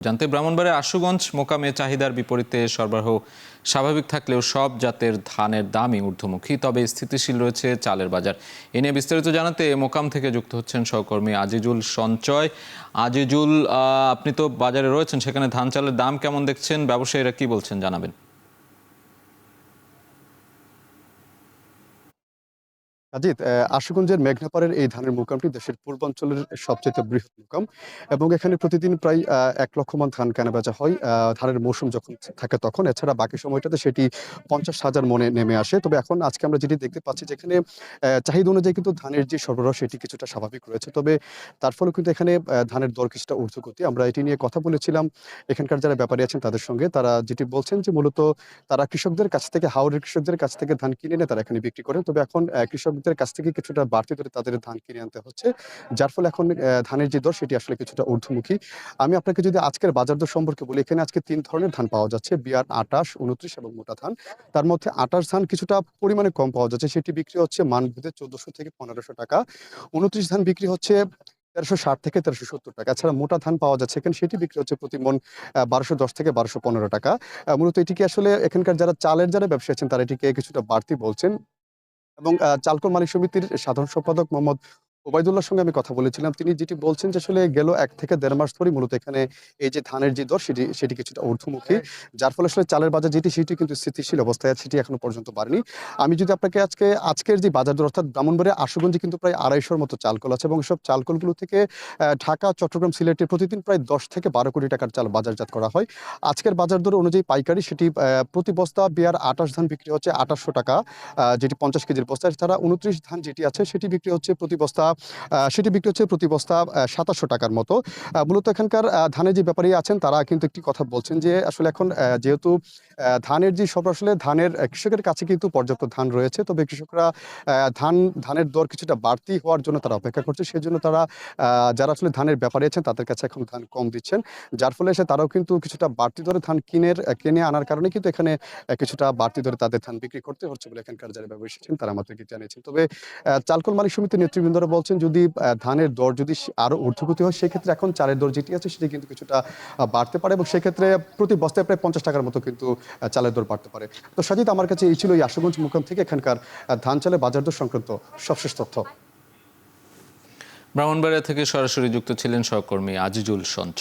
জানতে। ব্রাহ্মণবাড়িয়ার আশুগঞ্জ মোকামে চাহিদার বিপরীতে সরবরাহ স্বাভাবিক থাকলেও সব জাতের ধানের দামই ঊর্ধ্বমুখী, তবে স্থিতিশীল রয়েছে চালের বাজার। এ নিয়ে বিস্তারিত জানাতে মোকাম থেকে যুক্ত হচ্ছেন সহকর্মী আজিজুল সঞ্চয়। আজিজুল, আপনি তো বাজারে রয়েছেন, সেখানে ধান চালের দাম কেমন দেখছেন, ব্যবসায়ীরা কি বলছেন জানাবেন। আজিত, আশুগঞ্জের মেঘনাপাড়ের এই ধানের মোকামটি দেশের পূর্বাঞ্চলের সবচেয়ে বৃহৎ মোকাম এবং এখানে প্রতিদিন প্রায় ১ লক্ষ মণ ধান কেনাবেচা হয় ধানের মৌসুম যখন থাকে তখন। এছাড়া বাকি সময়টাতে সেটি ৫০,০০০ মণে নেমে আসে। তবে এখন আজকে আমরা যেটি দেখতে পাচ্ছি, যেখানে চাহিদা অনুযায়ী কিন্তু ধানের যে সরবরাহ সেটি কিছুটা স্বাভাবিক রয়েছে। তবে তার ফলেও কিন্তু এখানে ধানের দর কিছুটা ঊর্ধ্বগতি। আমরা এটি নিয়ে কথা বলেছিলাম এখানকার যারা ব্যাপারী আছেন তাদের সঙ্গে। তারা যেটি বলছেন যে মূলত তারা কৃষকদের কাছ থেকে, হাওরের কৃষকদের কাছ থেকে ধান কিনে এনে তারা এখানে বিক্রি করেন। তবে এখন কৃষকদের কাছ থেকে কিছুটা বাড়তি দরে তাদের ধান কিনে আনতে হচ্ছে। যার ফলে এখন ধানের যে দর সেটি আসলে কিছুটা ঊর্ধ্বমুখী। আমি আপনাকে যদি আজকের বাজার দর সম্পর্কে বলি, এখানে আজকে ৩ ধরনের ধান পাওয়া যাচ্ছে। বিয়ার ২৮, ২৯ এবং মোটা ধান। তার মধ্যে ২৮ ধান কিছুটা পরিমাণে কম পাওয়া যাচ্ছে। সেটি বিক্রি হচ্ছে মানভেদে ১৪০০ থেকে ১৫০০ টাকা। ২৯ ধান বিক্রি হচ্ছে ১৩৬০ থেকে ১৩৭০ টাকা। এছাড়া মোটা ধান পাওয়া যাচ্ছে এখানে, সেটি বিক্রি হচ্ছে প্রতি মণ ১২১০ থেকে ১২১৫ টাকা। মূলত এটিকে আসলে এখানকার যারা চালের যারা ব্যবসায়ী আছেন তারা এটিকে কিছুটা বাড়তি বলছেন। এবং চালকল মালিক সমিতির সাধারণ সম্পাদক মোহাম্মদ ওবায়দুল্লাহর সঙ্গে আমি কথা বলেছিলাম। তিনি যেটি বলছেন যে আসলে গেল ১ থেকে ১.৫ মাস ধরেই মূলত এখানে এই যে ধানের যে দর সেটি কিছুটা ঊর্ধ্বমুখী। যার ফলে আসলে চালের বাজার যেটি সেটি কিন্তু স্থিতিশীল অবস্থায় আছে, সেটি এখনো পর্যন্ত বাড়েনি। আমি যদি আপনাকে আজকের যে বাজার দর, অর্থাৎ ব্রাহ্মণবাড়িয়া আশুগঞ্জে কিন্তু প্রায় ২৫০'র মতো চালকল আছে এবং এসব চালকলগুলো থেকে ঢাকা, চট্টগ্রাম, সিলেটে প্রতিদিন প্রায় ১০ থেকে ১২ কোটি টাকার চাল বাজারজাত করা হয়। আজকের বাজার দর অনুযায়ী পাইকারি সেটি প্রতি বস্তা বিয়ার ২৮ ধান বিক্রি হচ্ছে ২৮০০ টাকা, যেটি ৫০ কেজির বস্তা। এছাড়া ২৯ ধান যেটি আছে সেটি বিক্রি হচ্ছে প্রতি বস্তা ২৭০০ টাকার মতো। মূলত এখানকার ধানের যে ব্যাপারী আছেন তারা কিন্তু একটি কথা বলছেন যে আসলে এখন যেহেতু ধানের যে সব আসলে ধানের কৃষকের কাছে কিন্তু পর্যাপ্ত ধান রয়েছে। তবে কৃষকরা ধানের দর কিছুটা বাড়তি হওয়ার জন্য তারা অপেক্ষা করছে। সেজন্য তারা যারা আসলে ধানের ব্যাপারী আছেন তাদের কাছে এখন ধান কম দিচ্ছেন। যার ফলে তারাও কিন্তু কিছুটা বাড়তি দরে ধান কিনে আনার কারণে কিন্তু এখানে কিছুটা বাড়তি দরে তাদের ধান বিক্রি করতে হচ্ছে বলে এখানকার যারা ব্যবসায়ী আছেন তারা আমাদেরকে জানিয়েছেন। তবে চালকল মালিক সমিতির নেতৃবৃন্দরা বলছেন যদি ধানের দর যদি আরো ঊর্ধ্বগতি হয়, সেক্ষেত্রে এখন চালের দর যেটি আছে সেটি কিন্তু কিছুটা বাড়তে পারে এবং সেক্ষেত্রে প্রতি বস্তায় প্রায় ৫০ টাকার মতো কিন্তু চালের দর বাড়তে পারে। তো সাজিদ, আমার কাছে এই ছিল এই আশুগঞ্জ মোকাম থেকে এখানকার ধান চালের বাজার দর সংক্রান্ত সবশেষ তথ্য। ব্রাহ্মণবাড়িয়া থেকে সরাসরি যুক্ত ছিলেন সহকর্মী আজিজুল সঞ্চয়।